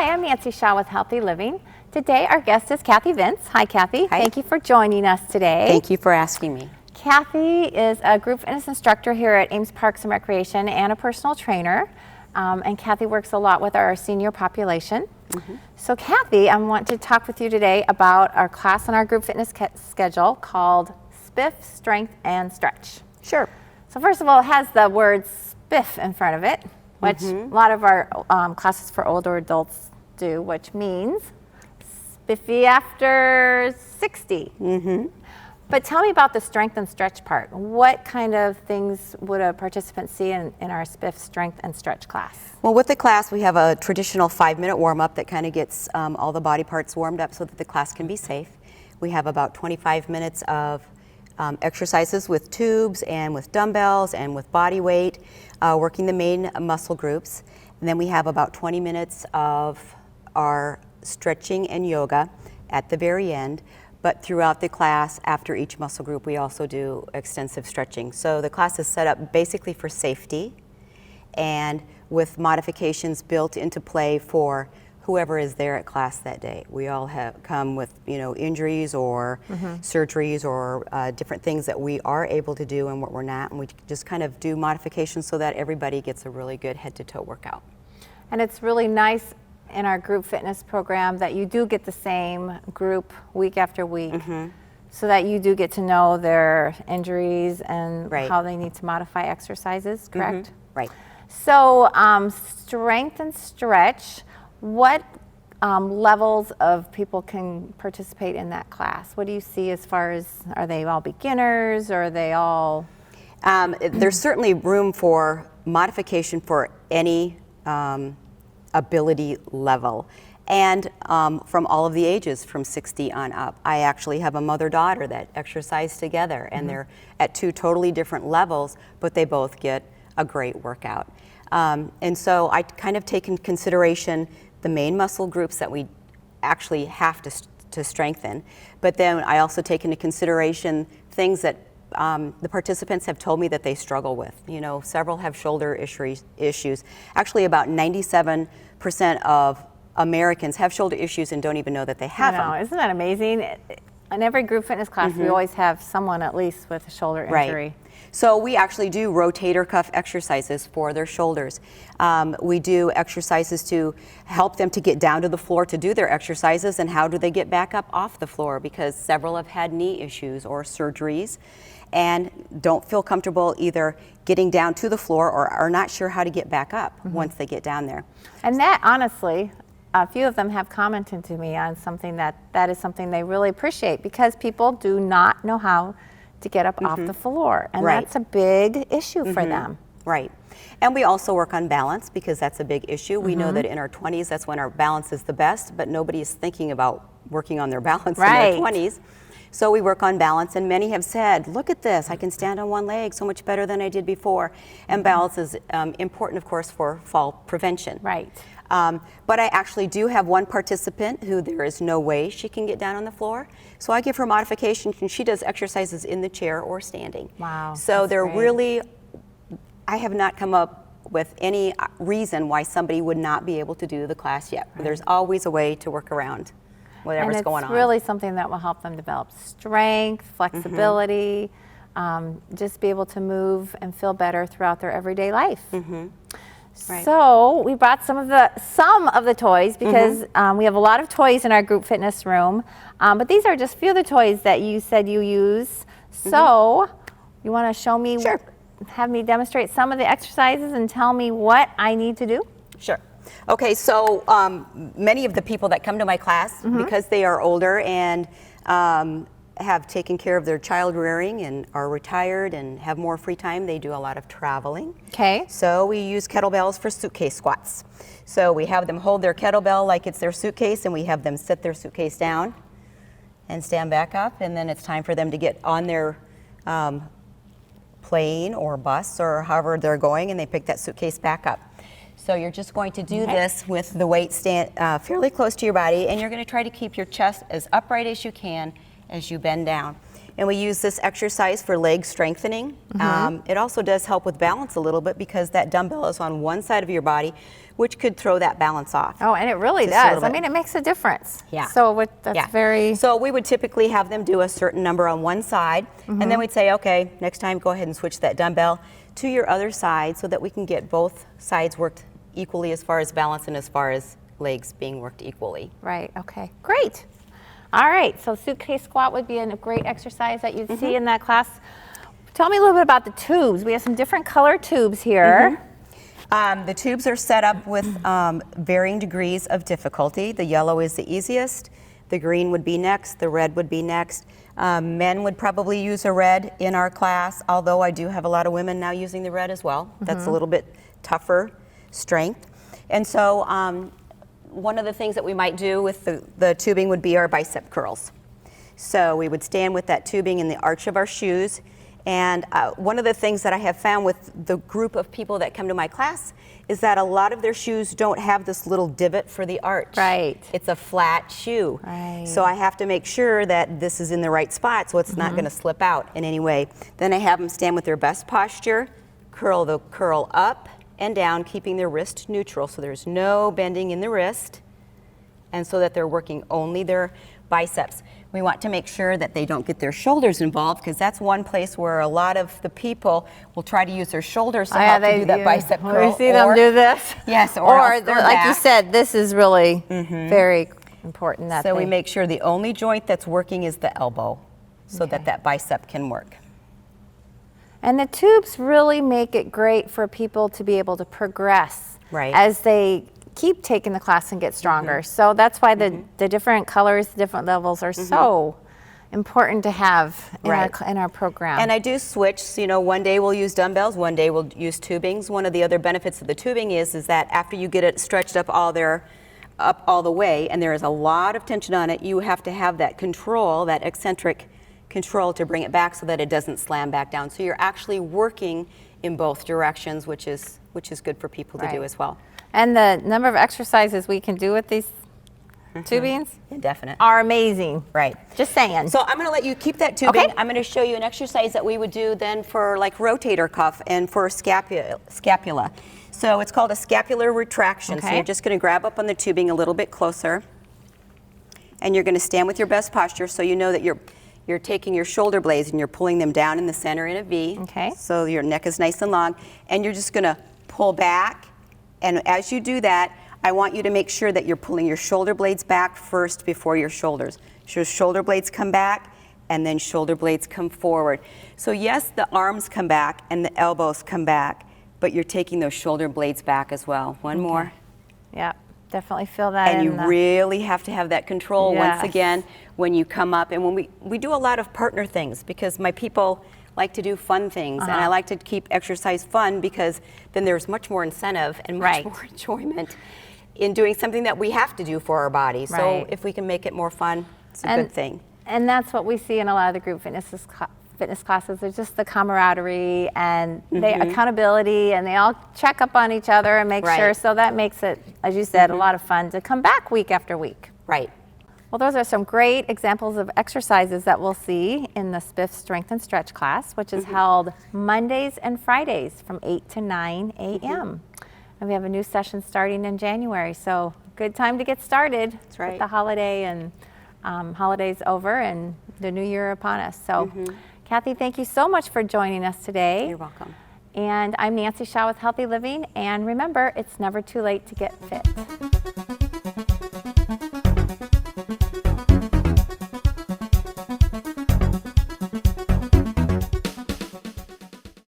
Hi, I'm Nancy Shaw with Healthy Living. Today our guest is Kathy Vince. Hi, Kathy. Hi. Thank you for joining us today. Thank you for asking me. Kathy is a group fitness instructor here at Ames Parks and Recreation and a personal trainer. And Kathy works a lot with our senior population. So Kathy, I want to talk with you today about our class on our group fitness schedule called Spif, Strength and Stretch. Sure. So first of all, it has the word Spif in front of it, which a lot of our classes for older adults do, which means spiffy after 60. But tell me about the strength and stretch part. What kind of things would a participant see in our Spif strength and stretch class? Well, with the class, we have a traditional 5-minute warm-up that kind of gets all the body parts warmed up so that the class can be safe. We have about 25 minutes of exercises with tubes and with dumbbells and with body weight, working the main muscle groups. And then we have about 20 minutes of our stretching and yoga at the very end. But throughout the class, after each muscle group, we also do extensive stretching. So the class is set up basically for safety and with modifications built into play for whoever is there at class that day. We all have come with, injuries or surgeries or different things that we are able to do and what we're not, and we just kind of do modifications so that everybody gets a really good head-to-toe workout. And it's really nice in our group fitness program that you do get the same group week after week, so that you do get to know their injuries and how they need to modify exercises, correct? Right. So strength and stretch, what levels of people can participate in that class? What do you see as far as, are they all beginners or are they all? There's certainly room for modification for any ability level, and from all of the ages from 60 on up. I actually have a mother-daughter that exercise together, and they're at 2 totally different levels, but they both get a great workout. And so I kind of take in consideration the main muscle groups that we actually have to strengthen, but then I also take into consideration things that the participants have told me that they struggle with. Several have shoulder issues. Actually, about 97% of Americans have shoulder issues and don't even know that they have them. Isn't that amazing? In every group fitness class, we always have someone at least with a shoulder injury. Right. So we actually do rotator cuff exercises for their shoulders. We do exercises to help them to get down to the floor to do their exercises, and how do they get back up off the floor, because several have had knee issues or surgeries and don't feel comfortable either getting down to the floor or are not sure how to get back up once they get down there. And that, honestly, a few of them have commented to me on something that is something they really appreciate, because people do not know how to get up off the floor, and that's a big issue for them. Right. And we also work on balance, because that's a big issue. We know that in our 20s, that's when our balance is the best, but nobody is thinking about working on their balance in their 20s. So we work on balance, and many have said, look at this, I can stand on one leg so much better than I did before. And balance is important, of course, for fall prevention. Right. But I actually do have one participant who there is no way she can get down on the floor. So I give her modifications, and she does exercises in the chair or standing. Wow. So they're really, I have not come up with any reason why somebody would not be able to do the class yet. There's always a way to work around whatever's going on. And it's really something that will help them develop strength, flexibility, just be able to move and feel better throughout their everyday life. So we brought some of the toys, because we have a lot of toys in our group fitness room, but these are just a few of the toys that you said you use. So you want to show me, have me demonstrate some of the exercises and tell me what I need to do? Sure. Okay, so many of the people that come to my class, because they are older and have taken care of their child rearing and are retired and have more free time, they do a lot of traveling. Okay. So we use kettlebells for suitcase squats. So we have them hold their kettlebell like it's their suitcase, and we have them sit their suitcase down and stand back up, and then it's time for them to get on their plane or bus or however they're going, and they pick that suitcase back up. So you're just going to do this with the weight fairly close to your body, and you're going to try to keep your chest as upright as you can as you bend down. And we use this exercise for leg strengthening. It also does help with balance a little bit because that dumbbell is on one side of your body, which could throw that balance off. Oh, and it really Just a does. little I bit. mean, it makes a difference. Yeah. So that's very... So we would typically have them do a certain number on one side, and then we'd say, okay, next time go ahead and switch that dumbbell to your other side so that we can get both sides worked equally as far as balance and as far as legs being worked equally. Right, okay, great. All right, so suitcase squat would be a great exercise that you'd see in that class. Tell me a little bit about the tubes. We have some different color tubes here. The tubes are set up with varying degrees of difficulty. The yellow is the easiest, the green would be next, the red would be next. Men would probably use a red in our class, although I do have a lot of women now using the red as well. That's a little bit tougher strength. And so one of the things that we might do with the tubing would be our bicep curls. So we would stand with that tubing in the arch of our shoes. And one of the things that I have found with the group of people that come to my class is that a lot of their shoes don't have this little divot for the arch. Right. It's a flat shoe. Right. So I have to make sure that this is in the right spot so it's not going to slip out in any way. Then I have them stand with their best posture, curl the curl up and down, keeping their wrist neutral so there's no bending in the wrist, and so that they're working only their biceps. We want to make sure that they don't get their shoulders involved because that's one place where a lot of the people will try to use their shoulders to help to do that bicep curl. We see them do this. Yes, or else their like you back. said, this is really very important. That So we they- make sure the only joint that's working is the elbow so that that bicep can work. And the tubes really make it great for people to be able to progress Right. as they keep taking the class and get stronger. So that's why the different colors, the different levels are so important to have in, Right. in our program. And I do switch, so, you know, one day we'll use dumbbells, one day we'll use tubings. One of the other benefits of the tubing is that after you get it stretched up all the way, and there is a lot of tension on it, you have to have that control, that eccentric control to bring it back so that it doesn't slam back down. So you're actually working in both directions, which is good for people to do Right. as well. And the number of exercises we can do with these tubings Indefinite. are amazing. Right. Just saying. So I'm going to let you keep that tubing. Okay. I'm going to show you an exercise that we would do then for like rotator cuff and for scapula. So it's called a scapular retraction. So Okay. you're just going to grab up on the tubing a little bit closer, and you're going to stand with your best posture so you know that you're taking your shoulder blades and you're pulling them down in the center in a V. Okay. So your neck is nice and long, and you're just going to pull back. And as you do that, I want you to make sure that you're pulling your shoulder blades back first before your shoulders. So shoulder blades come back, and then shoulder blades come forward. So yes, the arms come back and the elbows come back, but you're taking those shoulder blades back as well. One more. Yeah, definitely feel that And in you the- really have to have that control once Yes. again when you come up. And when we do a lot of partner things because my people like to do fun things, and I like to keep exercise fun because then there's much more incentive and much Right. more enjoyment in doing something that we have to do for our body. So Right. if we can make it more fun, it's a And- good thing. And that's what we see in a lot of the group fitness classes. There's just the camaraderie and the accountability, and they all check up on each other and make Right. sure. So that makes it, as you said, a lot of fun to come back week after week. Right. Well, those are some great examples of exercises that we'll see in the Spif Strength and Stretch class, which is held Mondays and Fridays from 8 to 9 a.m. And we have a new session starting in January, so good time to get started. That's right. With the holiday and holidays over and the new year upon us. So, Kathy, thank you so much for joining us today. You're welcome. And I'm Nancy Shaw with Healthy Living. And remember, it's never too late to get fit.